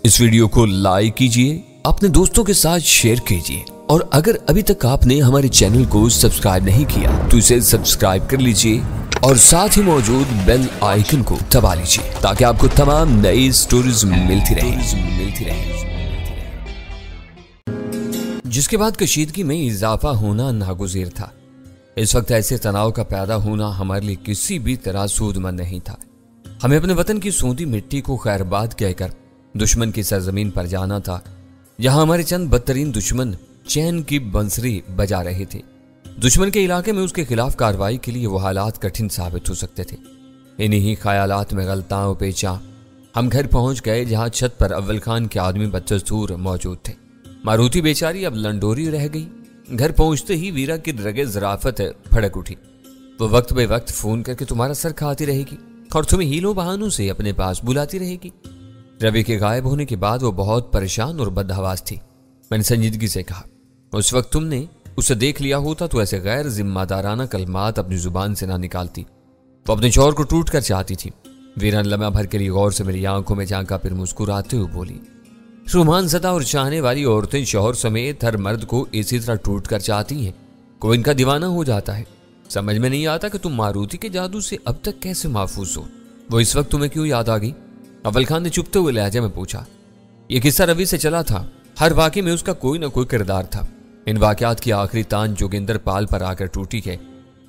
इस वीडियो को लाइक कीजिए, अपने दोस्तों के साथ शेयर कीजिए और अगर अभी तक आपने हमारे चैनल को सब्सक्राइब नहीं किया तो इसे सब्सक्राइब कर लीजिए और साथ ही मौजूद बेल आइकन को दबा लीजिए ताकि आपको तमाम नई स्टोरीज मिलती रहे। जिसके बाद कशीदगी में इजाफा होना नागुज़ीर था। इस वक्त ऐसे तनाव का पैदा होना हमारे लिए किसी भी तरह सूदमंद नहीं था। हमें अपने वतन की सूंधी मिट्टी को खैरबाद कहकर दुश्मन की सरजमीन पर जाना था, जहां हमारे चंद बदतरीन दुश्मन चैन की बंसरी बजा रहे थे। दुश्मन के इलाके में उसके खिलाफ कार्रवाई के लिए वो हालात कठिन साबित हो सकते थे। इन्हीं ही ख्यालात में गलताओं पेचा हम घर पहुंच गए, जहां छत पर अव्वल खान के आदमी बदस्तूर मौजूद थे। मारुति बेचारी अब लंडोरी रह गई। घर पहुंचते ही वीरा की रगे ज़राफत फड़क उठी। वो वक्त बे वक्त फोन करके तुम्हारा सर खाती रहेगी और तुम्हें हीलों बहानों से अपने पास बुलाती रहेगी। रवि के गायब होने के बाद वो बहुत परेशान और बदहवास थी। मैंने संजीदगी से कहा, उस वक्त तुमने उसे देख लिया होता तो ऐसे गैर जिम्मेदाराना कलमात अपनी जुबान से ना निकालती। वो अपने शौहर को टूट कर चाहती थी। वीरा ने लम्हा भर के लिए गौर से मेरी आंखों में झांका, फिर मुस्कुराते हुए बोली, रुमान ज़दा और चाहने वाली औरतें शौहर समेत हर मर्द को इसी तरह टूट कर चाहती हैं। कोई इनका दीवाना हो जाता है। समझ में नहीं आता कि तुम मारुति के जादू से अब तक कैसे महफूज हो। वो इस वक्त तुम्हें क्यों याद आ गई? अव्वल खान ने चुपते हुए लहजे में पूछा। यह किस्सा रवि से चला था। हर वाकये में उसका कोई ना कोई किरदार था। इन वाकयात की आखिरी तान जोगिंदर पाल पर आकर टूटी है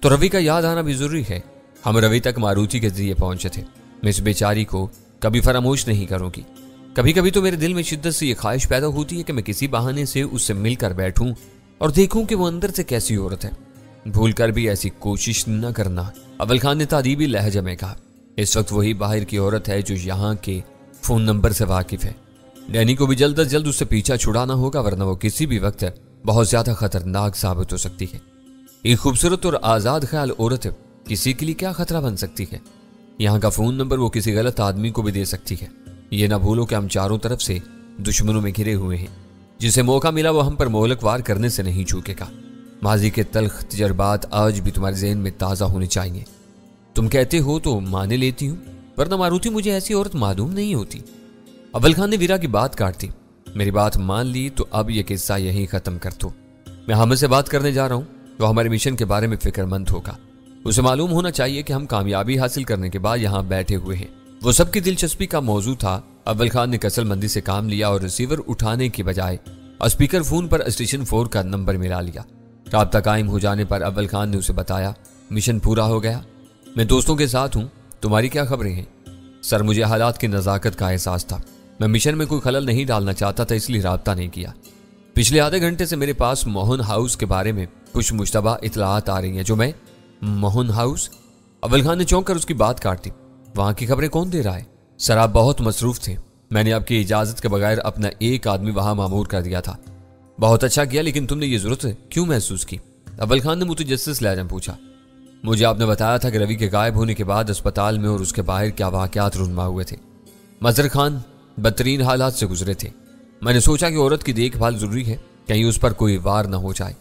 तो रवि का याद आना भी जरूरी है। हम रवि तक मारुति के जरिए पहुंचे थे। मैं इस बेचारी को कभी फरामोश नहीं करूंगी। कभी कभी तो मेरे दिल में शिद्दत से यह ख्वाहिश पैदा होती है कि मैं किसी बहाने से उससे मिलकर बैठूं और देखूं कि वो अंदर से कैसी औरत है। भूल कर भी ऐसी कोशिश न करना, अव्वल खान ने तादीबी लहजे में कहा। इस वक्त वही बाहर की औरत है जो यहाँ के फोन नंबर से वाकिफ है। डैनी को भी जल्द अज जल्द उससे पीछा छुड़ाना होगा, वरना वो किसी भी वक्त बहुत ज्यादा खतरनाक साबित हो सकती है। एक खूबसूरत और आजाद ख्याल औरत किसी के लिए क्या खतरा बन सकती है। यहाँ का फोन नंबर वो किसी गलत आदमी को भी दे सकती है। ये ना भूलो कि हम चारों तरफ से दुश्मनों में घिरे हुए हैं। जिसे मौका मिला वो हम पर मोहलक वार करने से नहीं चूकेगा। माजी के तल्ख तजर्बात आज भी तुम्हारे ज़हन में ताज़ा होने चाहिए। तुम कहते हो तो माने लेती हूँ, वरना मारुति मुझे ऐसी औरत मालूम नहीं होती। अव्वल खान ने वीरा की बात काट दी। मेरी बात मान ली तो अब यह किस्सा यहीं खत्म कर दो। मैं हामिद से बात करने जा रहा हूँ। वो हमारे मिशन के बारे में फिक्रमंद होगा। उसे मालूम होना चाहिए कि हम कामयाबी हासिल करने के बाद यहाँ बैठे हुए हैं। वो सबकी दिलचस्पी का मौजू था। अव्वल खान ने कसलमंदी से काम लिया और रिसीवर उठाने की बजाय स्पीकर फोन पर स्टेशन 4 का नंबर मिला लिया। राब्ता कायम हो जाने पर अव्वल खान ने उसे बताया, मिशन पूरा हो गया। मैं दोस्तों के साथ हूँ, तुम्हारी क्या खबरें हैं? सर, मुझे हालात की नज़ाकत का एहसास था। मैं मिशन में कोई खलल नहीं डालना चाहता था, इसलिए राब्ता नहीं किया। पिछले आधे घंटे से मेरे पास मोहन हाउस के बारे में कुछ मुश्तबा इतलात आ रही हैं। जो मैं मोहन हाउस? अव्वल खान ने चौंक कर उसकी बात काट दी। वहां की खबरें कौन दे रहा है? सर, आप बहुत मसरूफ थे। मैंने आपकी इजाजत के बगैर अपना एक आदमी वहां मामूर कर दिया था। बहुत अच्छा किया, लेकिन तुमने ये जरूरत क्यों महसूस की? अव्वल खान ने मुतजस्सिस लहजे में पूछा। मुझे आपने बताया था कि रवि के गायब होने के बाद अस्पताल में और उसके बाहर क्या वाकयात रुनमा हुए थे। मजहर खान बदतरीन हालात से गुजरे थे। मैंने सोचा कि औरत की देखभाल जरूरी है, कहीं उस पर कोई वार न हो जाए।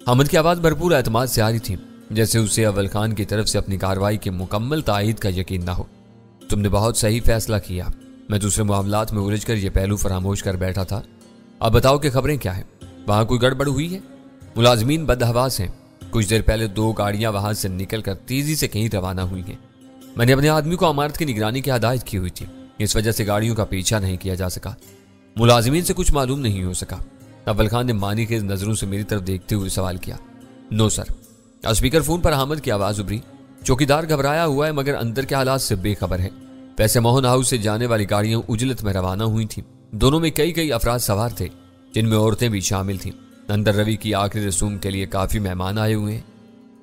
हामिद की आवाज़ भरपूर एतमाद से आ रही थी, जैसे उसे अव्वल खान की तरफ से अपनी कार्रवाई के मुकम्मल तायीद का यकीन न हो। तुमने बहुत सही फैसला किया। मैं दूसरे मामलात में उलझ कर यह पहलू फरामोश कर बैठा था। अब बताओ कि खबरें क्या है? वहां कोई गड़बड़ हुई है? मुलाजमीन बदहवास हैं। कुछ देर पहले 2 गाड़ियां वहां से निकलकर तेजी से कहीं रवाना हुई हैं। मैंने अपने आदमी को इमारत की निगरानी की हिदायत की हुई थी। इस वजह से गाड़ियों का पीछा नहीं किया जा सका। मुलाजमीन से कुछ मालूम नहीं हो सका। अव्वल खान ने मानी के नजरों से मेरी तरफ देखते हुए सवाल किया। No sir. स्पीकर फोन पर हामिद की आवाज उभरी। चौकीदार घबराया हुआ है, मगर अंदर के हालात से बेखबर है। वैसे मोहन हाउस से जाने वाली गाड़ियां उजलत में रवाना हुई थी। दोनों में कई अफराद सवार थे, जिनमें औरतें भी शामिल थीं। अंदर रवि की आखिरी रसूम के लिए काफी मेहमान आए हुए हैं।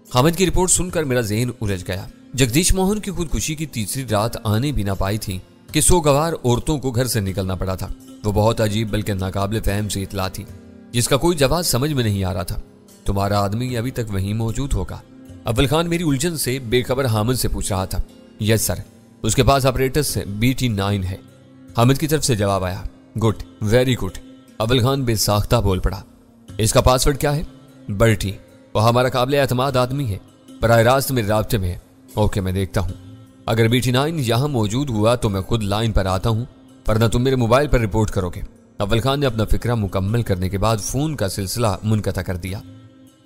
हामिद की रिपोर्ट सुनकर मेरा ज़हन उलझ गया। जगदीश मोहन की खुदकुशी की तीसरी रात आने भी ना पाई थी कि सोगवार औरतों को घर से निकलना पड़ा था। वो बहुत अजीब बल्कि नाकाबिले फहम से इतला थी, जिसका कोई जवाब समझ में नहीं आ रहा था। तुम्हारा आदमी अभी तक वहीं मौजूद होगा? अव्वल खान मेरी उलझन से बेखबर हामिद से पूछ रहा था। यस सर, उसके पास ऑपरेटस BT9 है। हामिद की तरफ से जवाब आया। Good, very good. अव्वल खान बेसाख्ता बोल पड़ा। इसका पासवर्ड क्या है? बर्टी। वह हमारा काबिल एतमाद आदमी है, बराह रास्त मेरे राब्ते में है। ओके, मैं देखता हूँ। अगर BT9 यहाँ मौजूद हुआ तो मैं खुद लाइन पर आता हूँ वरना तुम मेरे मोबाइल पर रिपोर्ट करोगे। अव्वल खान ने अपना फिक्रा मुकम्मल करने के बाद फोन का सिलसिला मुनक़ता कर दिया।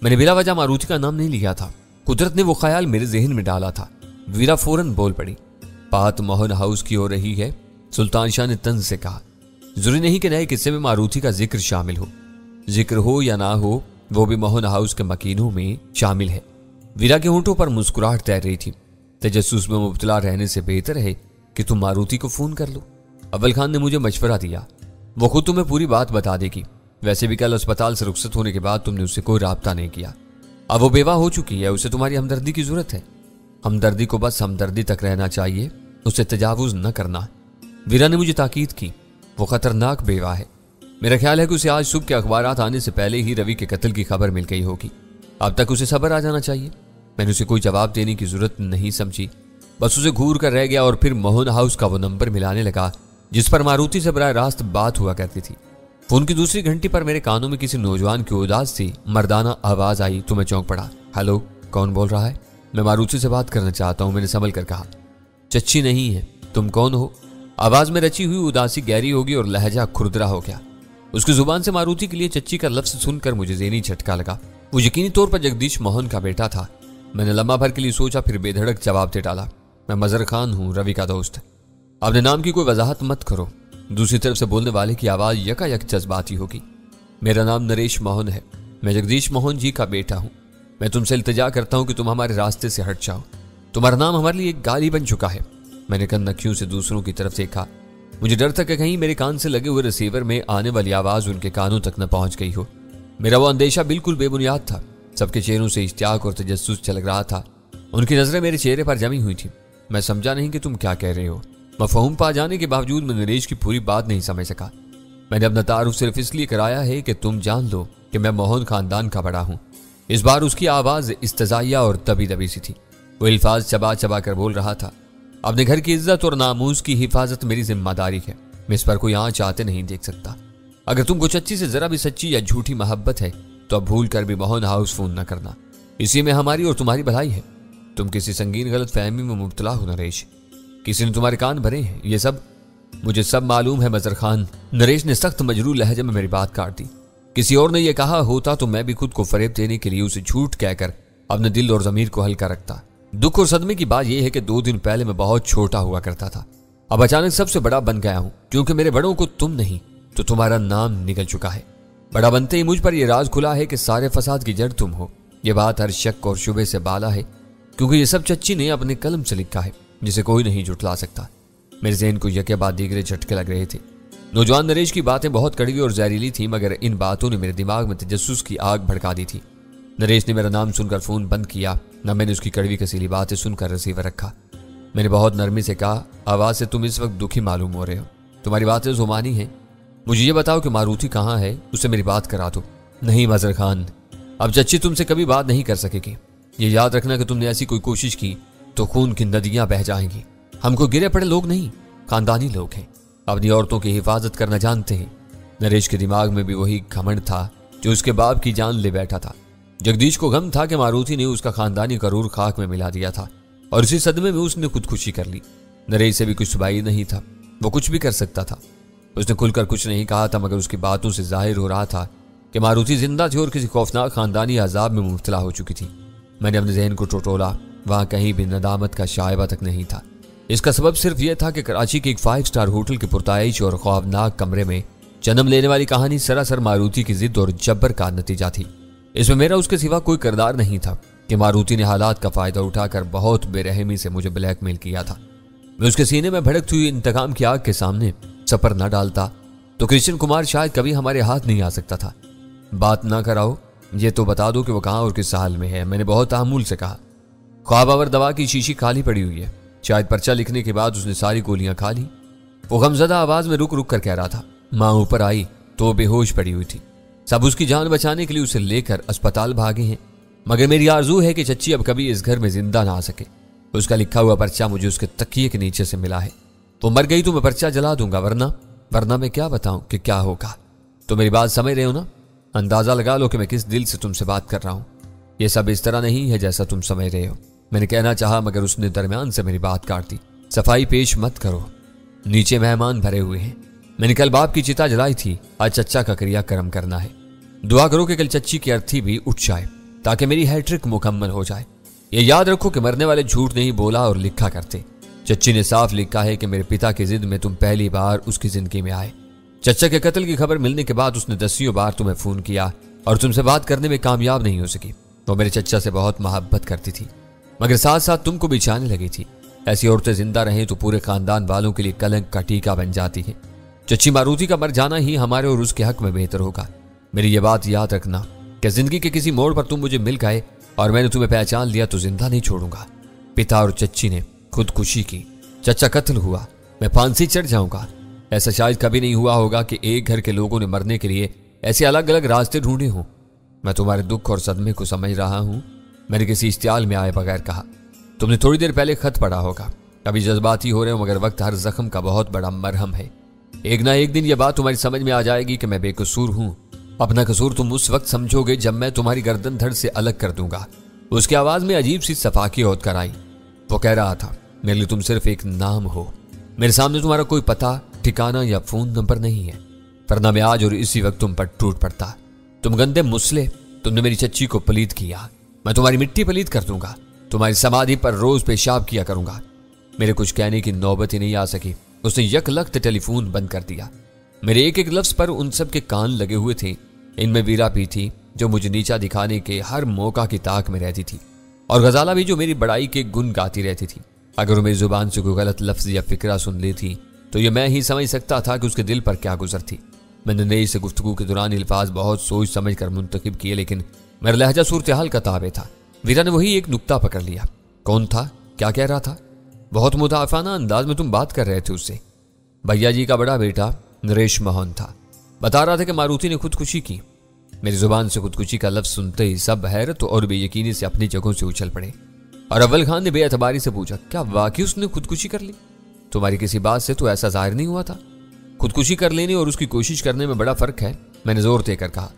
मैंने बिला वजह मारुति का नाम नहीं लिया था, कुदरत ने वो ख्याल मेरे जहन में डाला था। वीरा फौरन बोल पड़ी, बात मोहन हाउस की हो रही है। सुल्तान शाह ने तंज से कहा, जरूरी नहीं कि नए किस्से में मारुति का जिक्र शामिल हो। जिक्र हो या ना हो, वो भी मोहन हाउस के मकीनों में शामिल है। वीरा के होंठों पर मुस्कुराहट तैर रही थी। तजस्सुस में मुब्तला रहने से बेहतर है कि तुम मारुति को फोन कर लो। अव्वल खान ने मुझे मशवरा दिया, वो खुद तुम्हें पूरी बात बता देगी। वैसे भी कल अस्पताल से रुखसत होने के बाद तुमने उससे कोई राब्ता नहीं किया। अब वो बेवा हो चुकी है, उसे तुम्हारी हमदर्दी की जरूरत है। हमदर्दी को बस हमदर्दी तक रहना चाहिए, उससे तजावुज न करना। वीरा ने मुझे ताकीद की, वो खतरनाक बेवा है। मेरा ख्याल है कि उसे आज सुबह के अखबारात आने से पहले ही रवि के कत्ल की खबर मिल गई होगी। अब तक उसे सब्र आ जाना चाहिए। मैंने उसे कोई जवाब देने की जरूरत नहीं समझी, बस उसे घूर कर रह गया और फिर मोहन हाउस का वो नंबर मिलाने लगा जिस पर मारुति से बराह रास्त बात हुआ करती थी। फोन की दूसरी घंटी पर मेरे कानों में किसी नौजवान की उदास सी मर्दाना आवाज आई तो मैं चौंक पड़ा। हेलो, कौन बोल रहा है? मैं मारुति से बात करना चाहता हूं, मैंने संभल कर कहा। चच्ची नहीं है, तुम कौन हो? आवाज में रची हुई उदासी गहरी होगी और लहजा खुरदरा हो गया। उसकी जुबान से मारुति के लिए चच्ची का लफ्ज सुनकर मुझे ज़हनी झटका लगा। वो यकीनी तौर पर जगदीश मोहन का बेटा था। मैंने लम्हा भर के लिए सोचा, फिर बेधड़क जवाब दे डाला, मैं मजहर खान हूँ, रवि का दोस्त। अपने नाम की कोई वजाहत मत करो। दूसरी तरफ से बोलने वाले की आवाज यकायक जज्बाती होगी। मेरा नाम नरेश मोहन है, मैं जगदीश मोहन जी का बेटा हूँ। मैं तुमसे इल्तिजा करता हूँ कि तुम हमारे रास्ते से हट जाओ। तुम्हारा नाम हमारे लिए एक गाली बन चुका है। मैंने कन्नखियों से दूसरों की तरफ देखा। मुझे डर था कि कहीं मेरे कान से लगे हुए रिसीवर में आने वाली आवाज उनके कानों तक न पहुंच गई हो। मेरा वो अंदेशा बिल्कुल बेबुनियाद था। सबके चेहरों से इश्तियाक और तजस्सुस झलक रहा था। उनकी नजरें मेरे चेहरे पर जमी हुई थी। मैं समझा नहीं कि तुम क्या कह रहे हो। मफहूम पा जाने के बावजूद मैं नरेश की पूरी बात नहीं समझ सका। मैंने अपना तारुफ सिर्फ इसलिए कराया है कि तुम जान लो कि मैं मोहन खानदान का बड़ा हूं। इस बार उसकी आवाज इस्तजाइया और दबी दबी सी थी। वो अल्फाज चबा चबा कर बोल रहा था, अपने घर की इज्जत और नामूस की हिफाजत मेरी जिम्मेदारी है। मैं इस पर कोई आंच आते नहीं देख सकता। अगर तुमको चच्ची से जरा भी सच्ची या झूठी मोहब्बत है तो अब भूल कर भी मोहन हाउस फोन न करना। इसी में हमारी और तुम्हारी भलाई है। तुम किसी संगीन गलत फहमी में मुब्तला हो नरेश। किसी ने तुम्हारे कान भरे हैं, ये सब मुझे सब मालूम है मजहर खान। नरेश ने सख्त मजरूर लहजे में मेरी बात काट दी। किसी और ने यह कहा होता तो मैं भी खुद को फरेब देने के लिए उसे झूठ कहकर अपने दिल और जमीर को हल्का रखता। दुख और सदमे की बात यह है कि 2 दिन पहले मैं बहुत छोटा हुआ करता था, अब अचानक सबसे बड़ा बन गया हूं। क्योंकि मेरे बड़ों को तुम नहीं तो तुम्हारा नाम निकल चुका है। बड़ा बनते ही मुझ पर यह राज खुला है कि सारे फसाद की जड़ तुम हो। यह बात हर शक और शुबे से बाला है, क्योंकि ये सब चच्ची ने अपने कलम से लिखा है जिसे कोई नहीं जुटला सकता। मेरे ज़हन को यके बाद दीगरे झटके लग रहे थे। नौजवान नरेश की बातें बहुत कड़वी और जहरीली थी, मगर इन बातों ने मेरे दिमाग में तजस्सुस की आग भड़का दी थी। नरेश ने मेरा नाम सुनकर फोन बंद किया, न मैंने उसकी कड़वी कसीली बातें सुनकर रिसीवर रखा। मैंने बहुत नरमी से कहा, आवाज से तुम इस वक्त दुखी मालूम हो रहे हो। तुम्हारी बातें जुबानी हैं। मुझे ये बताओ कि मारुति कहाँ है, उससे मेरी बात करा दो। नहीं मजहर खान, अब चच्ची तुमसे कभी बात नहीं कर सकेगी। ये याद रखना कि तुमने ऐसी कोई कोशिश की तो खून की नदियां बह जाएंगी। हमको गिरे पड़े लोग नहीं, खानदानी लोग हैं, अपनी औरतों की हिफाजत करना जानते हैं। नरेश के दिमाग में भी वही घमंड था जो उसके बाप की जान ले बैठा था। जगदीश को गम था कि मारुति ने उसका खानदानी करूर खाक में मिला दिया था और इसी सदमे में उसने खुदकुशी कर ली। नरेश से भी कुछ सुबाई नहीं था, वो कुछ भी कर सकता था। उसने खुलकर कुछ नहीं कहा था, मगर उसकी बातों से जाहिर हो रहा था कि मारुति जिंदा थी और किसी खौफनाक खानदानी अजाब में मुब्तला हो चुकी थी। मैंने अपने जहन को टटोला, वहां कहीं भी नदामत का शायबा तक नहीं था। इसका सबब सिर्फ यह था कि कराची के एक 5 स्टार होटल के पुरताइश और खौफनाक कमरे में जन्म लेने वाली कहानी सरासर मारुति की जिद और जब्बर का नतीजा थी। इसमें मेरा उसके सिवा कोई किरदार नहीं था कि मारुति ने हालात का फायदा उठाकर बहुत बेरहमी से मुझे ब्लैकमेल किया था। मैं उसके सीने में भड़कती हुई इंतकाम की आग के सामने सपर न डालता तो कृष्ण कुमार शायद कभी हमारे हाथ नहीं आ सकता था। बात ना कराओ, ये तो बता दो कि वो कहाँ और किस हाल में है, मैंने बहुत तामुल से कहा। ख्वाबावर दवा की शीशी खाली पड़ी हुई है, शायद पर्चा लिखने के बाद उसने सारी गोलियां खा ली। वो गमजदा आवाज में रुक रुक कर कह रहा था। माँ ऊपर आई तो बेहोश पड़ी हुई थी। सब उसकी जान बचाने के लिए उसे लेकर अस्पताल भागे हैं, मगर मेरी आरजू है कि चच्ची अब कभी इस घर में जिंदा ना आ सके। उसका लिखा हुआ पर्चा मुझे उसके तकिए के नीचे से मिला है। वो मर गई तो मैं पर्चा जला दूंगा, वरना मैं क्या बताऊं कि क्या होगा। तो मेरी बात समझ रहे हो ना? अंदाजा लगा लो कि मैं किस दिल से तुमसे बात कर रहा हूं। यह सब इस तरह नहीं है जैसा तुम समझ रहे हो। मैंने कहना चाहा, मगर उसने दरमियान से मेरी बात काट दी। सफाई पेश मत करो, नीचे मेहमान भरे हुए हैं। मैंने कल बाप की चिता जलाई थी, आज चच्चा का क्रियाक्रम करना है। दुआ करो कि कल चच्ची की अर्थी भी उठ जाए ताकि मेरी हैट्रिक मुकम्मल हो जाए। ये याद रखो कि मरने वाले झूठ नहीं बोला और लिखा करते। चच्ची ने साफ लिखा है कि मेरे पिता की जिद में तुम पहली बार उसकी जिंदगी में आए। चच्चा के कत्ल की खबर मिलने के बाद उसने दसियों बार तुम्हें फोन किया और तुमसे बात करने में कामयाब नहीं हो सकी। वो मेरे चच्चा से बहुत मोहब्बत करती थी, मगर साथ साथ तुमको भी चाहने लगी थी। ऐसी औरतें जिंदा रहें तो पूरे खानदान वालों के लिए कलंक का टीका बन जाती है। चच्ची मारुति का मर जाना ही हमारे और उसके हक में बेहतर होगा। मेरी ये बात याद रखना कि जिंदगी के किसी मोड़ पर तुम मुझे मिल गए और मैंने तुम्हें पहचान लिया तो जिंदा नहीं छोड़ूंगा। पिता और चच्ची ने खुदकुशी की, चच्चा कत्ल हुआ, मैं फांसी चढ़ जाऊंगा। ऐसा शायद कभी नहीं हुआ होगा कि एक घर के लोगों ने मरने के लिए ऐसे अलग अलग रास्ते ढूंढे हों। मैं तुम्हारे दुख और सदमे को समझ रहा हूं। मैंने किसी इश्तियाल में आए बगैर कहा, तुमने थोड़ी देर पहले खत पढ़ा होगा। अभी जज्बाती हो रहे हो, मगर वक्त हर जख्म का बहुत बड़ा मरहम है। एक ना एक दिन यह बात तुम्हारी समझ में आ जाएगी कि मैं बेकसूर हूं। अपना कसूर तुम उस वक्त समझोगे जब मैं तुम्हारी गर्दन धड़ से अलग कर दूंगा। उसकी आवाज में अजीब सी सफाकी होत कर आई। वो कह रहा था, मेरे लिए तुम सिर्फ एक नाम हो। मेरे सामने तुम्हारा कोई पता ठिकाना या फोन नंबर नहीं है, वरना मैं आज और इसी वक्त तुम पर टूट पड़ता। तुम गंदे मुसले, तुमने मेरी चच्ची को पलीत किया। मैं तुम्हारी मिट्टी पलीत कर दूंगा, तुम्हारी समाधि पर रोज पेशाब किया करूंगा। मेरे कुछ कहने की नौबत ही नहीं आ सकी। उसने यकलख्त टेलीफोन बंद कर दिया। मेरे एक एक लफ्ज पर उन सब के कान लगे हुए थे। इनमें वीरा भी थी, जो मुझे नीचा दिखाने के हर मौका की ताक में रहती थी, और गजाला भी, जो मेरी बड़ाई के गुन गाती रहती थी। अगर वो मेरी जुबान से कोई गलत लफ्ज या फिक्रा सुन लेती तो ये मैं ही समझ सकता था कि उसके दिल पर क्या गुजरती। मैंने नई से गुफ्तगू के दौरान अल्फाज बहुत सोच समझ कर मुंतखब किए, लेकिन मेरा लहजा सूरत हाल का ताबे था। वीरा ने वही एक नुक्ता पकड़ लिया। कौन था, क्या कह रहा था? बहुत मुदाफाना अंदाज में तुम बात कर रहे थे उससे। भैया जी का बड़ा बेटा नरेश मोहन था। बता रहा था कि मारुति ने खुदकुशी की। मेरी जुबान से खुदकुशी का लफ्ज सुनते ही सब हैरत और बेयकीनी से अपनी जगहों से उछल पड़े, और अव्वल खान ने बेअतबारी से पूछा, क्या वाकई उसने खुदकुशी कर ली? तुम्हारी किसी बात से तो ऐसा जाहिर नहीं हुआ था। खुदकुशी कर लेने और उसकी कोशिश करने में बड़ा फर्क है, मैंने जोर देकर कहा।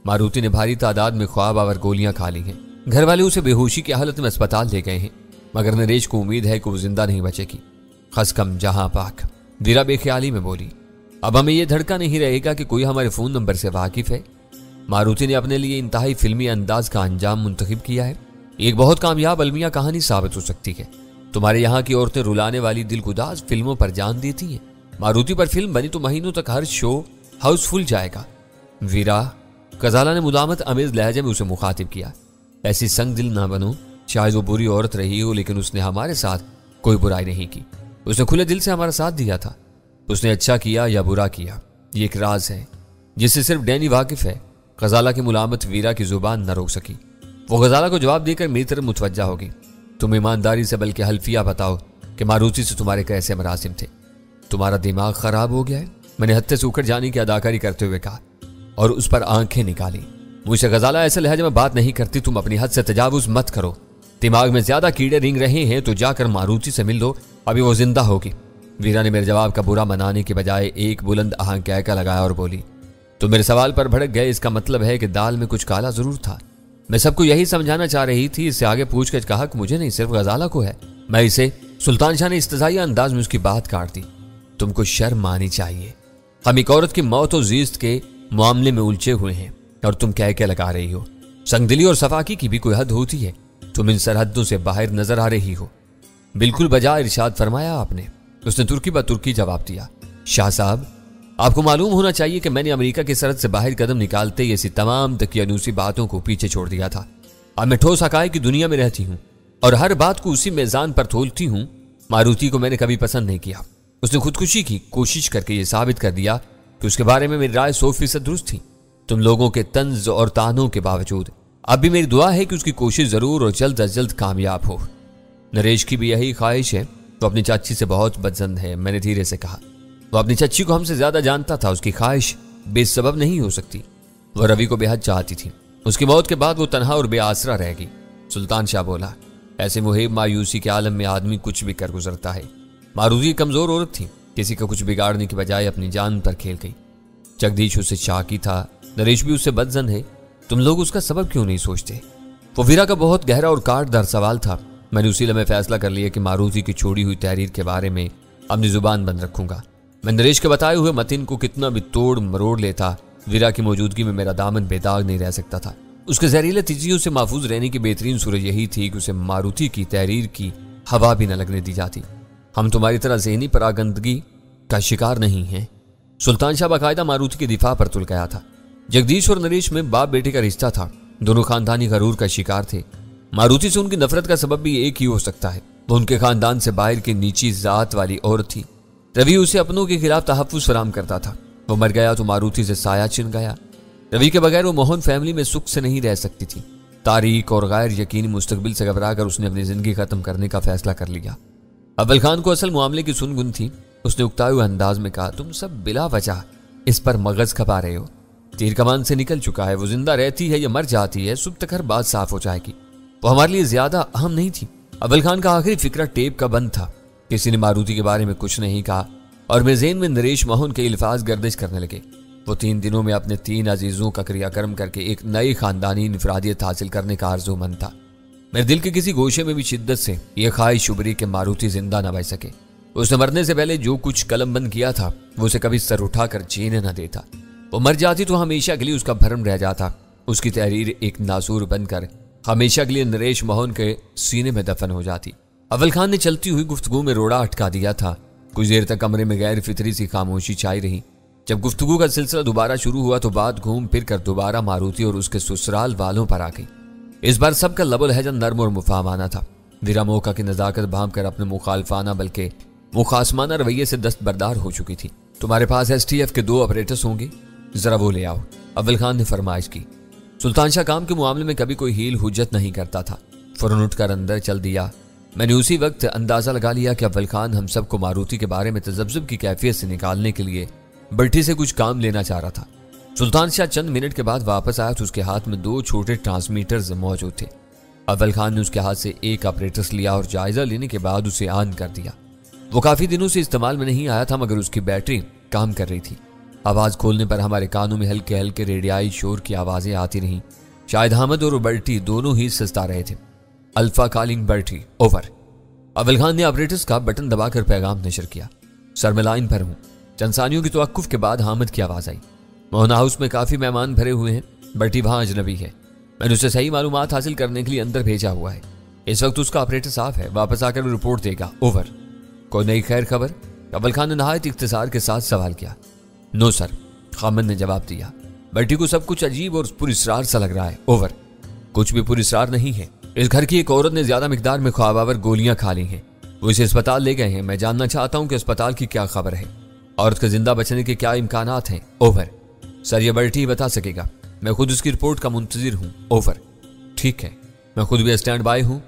मारुति ने भारी तादाद में ख्वाब आवर गोलियां खा ली हैं। घर वाले उसे बेहोशी की हालत में अस्पताल ले गए हैं, मगर नरेश को उम्मीद है कि वो जिंदा नहीं बचेगी। खसकम जहां पाक, वीरा बेख्याली में बोली। अब हमें यह धड़का नहीं रहेगा कि कोई हमारे फोन नंबर से वाकिफ है। मारुति ने अपने लिए इंतहाई फिल्मी अंदाज का अंजाम मुंतखब किया है। एक बहुत कामयाब अलमिया कहानी साबित हो सकती है। तुम्हारे यहाँ की औरतें रुलाने वाली दिलगुदाज फिल्मों पर जान देती हैं। मारुति पर फिल्म बनी तो महीनों तक हर शो हाउसफुल जाएगा। वीरा, गजाला ने मुदामत अमेज लहजे में उसे मुखातिब किया, ऐसी संग दिल ना बनो। शायद वो बुरी औरत रही हो, लेकिन उसने हमारे साथ कोई बुराई नहीं की। उसने खुले दिल से हमारा साथ दिया था। उसने अच्छा किया या बुरा किया, ये एक राज है जिससे सिर्फ डैनी वाकिफ है। गजाला की मुलामत वीरा की जुबान न रोक सकी। वो गजाला को जवाब देकर मेरी तरफ मुतवज्जा होगी। तुम ईमानदारी से बल्कि हल्फिया बताओ कि मारुति से तुम्हारे कैसे मरासिम थे। तुम्हारा दिमाग खराब हो गया है, मैंने हत्थे से उखड़ जाने की अदाकारी करते हुए कहा, और उस पर आंखें निकाली। मुझसे गजाला ऐसे लहजे में बात नहीं करती। तुम अपनी हद से तजावुज मत करो। दिमाग में ज्यादा कीड़े रिंग रहे हैं तो जाकर मारुति से मिल लो, अभी वो जिंदा होगी। वीरा ने मेरे जवाब का बुरा मनाने के बजाय एक बुलंद आहंग कहका लगाया और बोली, तो मेरे सवाल पर भड़क गए। इसका मतलब है कि दाल में कुछ काला जरूर था। मैं सबको यही समझाना चाह रही थी। इससे आगे पूछ कर कहा कि मुझे नहीं, सिर्फ गजाला को है। मैं इसे सुल्तान शाह ने इस्तिजाइया अंदाज में उसकी बात काट दी। तुमको शर्म आनी चाहिए। हम एक औरत की मौत और जीस्त के मामले में उलझे हुए हैं और तुम कह के लगा रही हो। संगदिली और सफाकी की भी कोई हद होती है। तुम इन सरहदों से बाहर नजर आ रही हो। बिल्कुल बजा इरशाद फरमाया आपने। उसने तुर्की ब तुर्की जवाब दिया। शाह साहब, आपको मालूम होना चाहिए कि मैंने अमेरिका की सरहद से बाहर कदम निकालते ही ऐसी तमाम दकियानूसी बातों को पीछे छोड़ दिया था। अब मैं ठोस हकायक की दुनिया में रहती हूँ और हर बात को उसी मेजान पर तोलती हूँ। मारुति को मैंने कभी पसंद नहीं किया। उसने खुदकुशी की कोशिश करके यह साबित कर दिया कि उसके बारे में मेरी राय 100% दुरुस्त थी। तुम लोगों के तंज और तानों के बावजूद अब भी मेरी दुआ है कि उसकी कोशिश जरूर और जल्द अज जल्द कामयाब हो। नरेश की भी यही ख्वाहिश है। वो अपनी चाची से बहुत पसंद है, मैंने धीरे से कहा। वो अपनी चाची को हमसे ज्यादा जानता था। उसकी ख्वाहिश बेसबब नहीं हो सकती। वह रवि को बेहद चाहती थी। उसकी मौत के बाद वो तनहा और बेआसरा रहेगी। सुल्तान शाह बोला, ऐसे मुहिब मायूसी के आलम में आदमी कुछ भी कर गुजरता है। मारुति कमजोर औरत थी, किसी का कुछ बिगाड़ने की बजाय अपनी जान पर खेल गई। जगदीश उससे शाकी था, नरेश भी उससे बदजन है। तुम लोग उसका सबब क्यों नहीं सोचते? वो वीरा का बहुत गहरा और काटदार सवाल था। मैंने उसी लम्हे फैसला कर लिया कि मारुति की छोड़ी हुई तहरीर के बारे में अपनी जुबान बंद रखूंगा। मैं नरेश के बताए हुए मतिन को कितना भी तोड़ मरोड़ लेता, वीरा की मौजूदगी में मेरा दामन बेदाग नहीं रह सकता था। उसके जहरीले तिजियों से महफूज रहने की बेहतरीन सूरत यही थी कि उसे मारुति की तहरीर की हवा भी न लगने दी जाती। हम तुम्हारी तरह ज़हनी परागंदगी का शिकार नहीं हैं। सुल्तान शाह बाकायदा मारुति के दिफा पर तुल गया था। जगदीश और नरेश में बाप बेटे का रिश्ता था। दोनों खानदानी गरूर का शिकार थे। मारुति से उनकी नफरत का सबब भी एक ही हो सकता है, वो उनके खानदान से बाहर की नीची जात वाली औरत थी। रवि उसे अपनों के खिलाफ तहफ्फुज़ फराहम करता था। वो मर गया तो मारुति से साया छिन गया। रवि के बगैर वो मोहन फैमिली में सुख से नहीं रह सकती थी। तारीख और गैर यकीनी मुस्तकबिल से घबराकर उसने अपनी जिंदगी खत्म करने का फैसला कर लिया। अव्वल खान को असल मामले की सुनगुन थी। उसने उकताए हुए अंदाज में कहा, तुम सब बिला वजह इस पर मगज खपा रहे हो। तीर कमान से निकल चुका है, वो जिंदा रहती है या मर जाती है, सुबह तक हर बात साफ हो जाएगी। वो हमारे लिए ज्यादा अहम नहीं थी। अव्वल खान का आखिरी फिक्रा टेप का बंद था। किसी ने मारुति के बारे में कुछ नहीं कहा और मेज़ेन में नरेश मोहन के अल्फाज गर्दिश करने लगे। वो 3 दिनों में अपने 3 अजीजों का क्रियाक्रम करके एक नई खानदानी इनफरादियत हासिल करने का आरज़ूमंद था। मेरे दिल के किसी गोशे में भी शिद्दत से यह ख्वाहिश उभरी कि मारुति जिंदा न बच सके। उसने मरने से पहले जो कुछ कलमबंद किया था वो उसे कभी सर उठाकर जीने न देता। वो मर जाती तो हमेशा के लिए उसका भरम रह जाता। उसकी तहरीर एक नासूर बनकर हमेशा के लिए नरेश मोहन के सीने में दफन हो जाती। अव्वल खान ने चलती हुई गुफ्तगू में रोड़ा अटका दिया था। कुछ देर तक कमरे में गैर फितरी सी खामोशी छाई रही। जब गुफ्तगू का सिलसिला दोबारा शुरू हुआ तो बात घूम फिर कर दोबारा मारुति और उसके ससुराल वालों पर आ गई। इस बार सबका लबो लहजा नर्म और मुफाहमाना था। वीरा मौका की नजाकत भांप कर अपने मुखालफाना बल्कि मुखासमाना रवैये से दस्तबरदार हो चुकी थी। तुम्हारे पास STF के 2 ऑपरेटर्स होंगे, जरा वो ले आओ, अव्वल खान ने फरमाइश की। सुल्तान शाह काम के मामले में कभी कोई हील हुज्जत नहीं करता था। फौरन उठकर अंदर चल दिया। मैंने उसी वक्त अंदाजा लगा लिया कि अव्वल खान हम सबको मारुति के बारे में तजब्जुब की कैफियत से निकालने के लिए बल्टी से कुछ काम लेना चाह रहा था। सुल्तान शाह चंद मिनट के बाद वापस आया तो उसके हाथ में 2 छोटे ट्रांसमीटर्स मौजूद थे। अव्वल खान ने उसके हाथ से एक ऑपरेटर्स लिया और जायजा लेने के बाद उसे ऑन कर दिया। वो काफी दिनों से इस्तेमाल में नहीं आया था मगर उसकी बैटरी काम कर रही थी। आवाज खोलने पर हमारे कानों में हल्के हल्के रेडियाई शोर की आवाजें आती रहीं। शायद हामिद और बल्टी दोनों ही सस्ता रहे थे। अल्फा कॉलिंग बल्टी ओवर। अव्वल खान ने ऑपरेटर्स का बटन दबाकर पैगाम नशर किया। सर मैं लाइन पर हूं। चंद सानियों की तवक्कुफ के बाद हामिद की आवाज आई। मोहन हाउस में काफी मेहमान भरे हुए हैं। बल्टी वहां अजनबी है। मैंने उसे सही मालूमात हासिल करने के लिए अंदर भेजा हुआ है। इस वक्त उसका ऑपरेटर साफ है, वापस आकर वो रिपोर्ट देगा। ओवर। कोई नई खैर खबर? अव्वल खान ने नहायत इख्तिसार के साथ सवाल किया। नो सर, हामिद ने जवाब दिया। बल्टी को सब कुछ अजीब और पुरस्रार सा लग रहा है। ओवर। कुछ भी पुरस्रार नहीं है। इस घर की एक औरत ने ज्यादा मिकदार में ख्वाबावर गोलियां खा ली हैं। वो इसे अस्पताल ले गए हैं। मैं जानना चाहता हूं कि अस्पताल की क्या खबर है। औरत के जिंदा बचने के क्या इम्कानात हैं। ओवर। सर ये बल्टी बता सकेगा। मैं खुद उसकी रिपोर्ट का मुंतजिर हूं। ओवर। ठीक है, मैं खुद भी स्टैंड बाय हूं।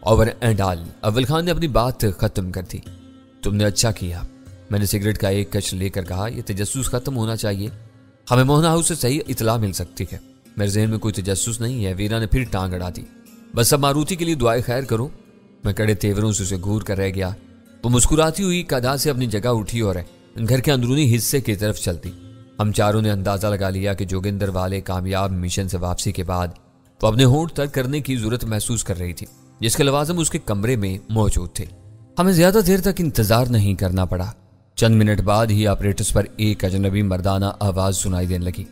Over and all. अव्वल खान ने अपनी बात खत्म कर दी। तुमने अच्छा किया, मैंने सिगरेट का एक कश लेकर कहा। यह तजस्सुस खत्म होना चाहिए। हमें मोहन हाउस से सही इतला मिल सकती है। मेरे जहन में कोई तजस्सुस नहीं है। वीरा ने फिर टांग अड़ा दी। बस अब मारुति के लिए दुआएं खैर करो। मैं कड़े तेवरों से उसे घूर कर रह गया। वो मुस्कुराती हुई कदा से अपनी जगह उठी और घर के अंदरूनी हिस्से की तरफ चलती। हम चारों ने अंदाजा लगा लिया कि जोगिंदर वाले कामयाब मिशन से वापसी के बाद वो अपने होंठ तक करने की जरूरत महसूस कर रही थी, जिसके लवाजम उसके कमरे में मौजूद थे। हमें ज्यादा देर तक इंतजार नहीं करना पड़ा। चंद मिनट बाद ही ऑपरेटर्स पर एक अजनबी मर्दाना आवाज सुनाई देने लगी।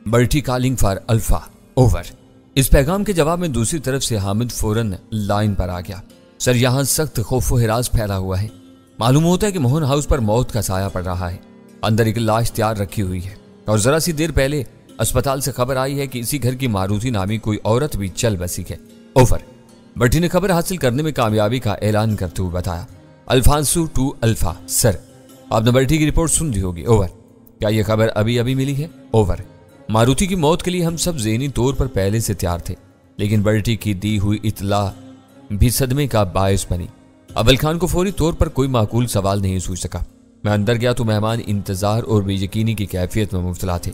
बल्टी कॉलिंग फॉर अल्फा। ओवर। इस पैगाम के जवाब में दूसरी तरफ से हामिद फौरन लाइन पर आ गया। सर यहाँ सख्त खौफो हिरास फैला हुआ है। मालूम होता है कि मोहन हाउस पर मौत का साया पड़ रहा है। अंदर एक लाश तैयार रखी हुई है और जरा सी देर पहले अस्पताल से खबर आई है कि इसी घर की मारुति नामी कोई औरत भी चल बसी है। ओवर। बल्टी ने खबर हासिल करने में कामयाबी का ऐलान करते हुए बताया। Alphonso to alpha. सर आपने बल्टी की रिपोर्ट सुन ली होगी। ओवर। क्या यह खबर अभी अभी मिली है? ओवर। मारुति की मौत के लिए हम सब ज़हनी तौर पर पहले से तैयार थे, लेकिन बल्टी की दी हुई इतला भी सदमे का बायस बनी। अव्वल खान को फौरी तौर पर कोई माकूल सवाल नहीं सूझ सका। मैं अंदर गया तो मेहमान इंतजार और बेयकीनी की कैफियत में मुब्तला थे।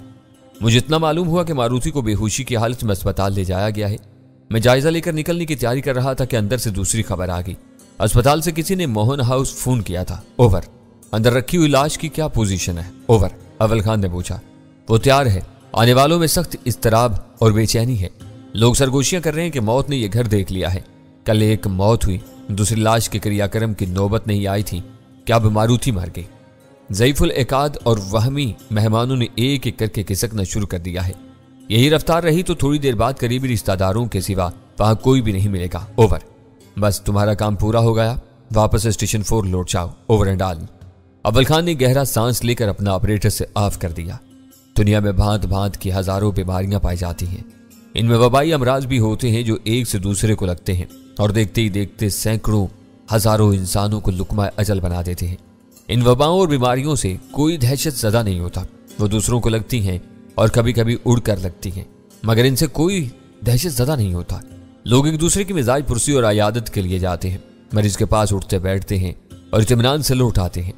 मुझे इतना मालूम हुआ कि मारुति को बेहोशी की हालत में अस्पताल ले जाया गया है। मैं जायजा लेकर निकलने की तैयारी कर रहा था कि अंदर से दूसरी खबर आ गई। अस्पताल से किसी ने मोहन हाउस फोन किया था। ओवर। अंदर रखी हुई लाश की क्या पोजीशन है? ओवर। अव्वल खान ने पूछा। वो तैयार है। आने वालों में सख्त इस्तराब और बेचैनी है। लोग सरगोशियां कर रहे हैं कि मौत ने यह घर देख लिया है। कल एक मौत हुई, दूसरी लाश के क्रियाक्रम की नौबत नहीं आई थी कि अब मारुति मर गई। ज़ईफुल एकाद और वहमी मेहमानों ने एक एक करके खिसकना शुरू कर दिया है। यही रफ्तार रही तो थोड़ी देर बाद करीबी रिश्तेदारों के सिवा वहां कोई भी नहीं मिलेगा। ओवर, बस तुम्हारा काम पूरा हो गया, वापस स्टेशन 4 लौट जाओ। Over and all. अव्वल खान ने गहरा सांस लेकर अपना ऑपरेटर से ऑफ कर दिया। दुनिया में भांत भांत की हजारों बीमारियां पाई जाती हैं। इनमें वबाई अमराज भी होते हैं जो एक से दूसरे को लगते हैं और देखते ही देखते सैकड़ों हजारों इंसानों को लुकमा अजल बना देते हैं। इन वबाओं और बीमारियों से कोई दहशत ज़दा नहीं होता। वो दूसरों को लगती हैं और कभी कभी उड़ कर लगती हैं, मगर इनसे कोई दहशत ज़दा नहीं होता। लोग एक दूसरे की मिजाज पुरसी और आयादत के लिए जाते हैं, मरीज के पास उठते बैठते हैं और इत्मीनान से लौट आते हैं।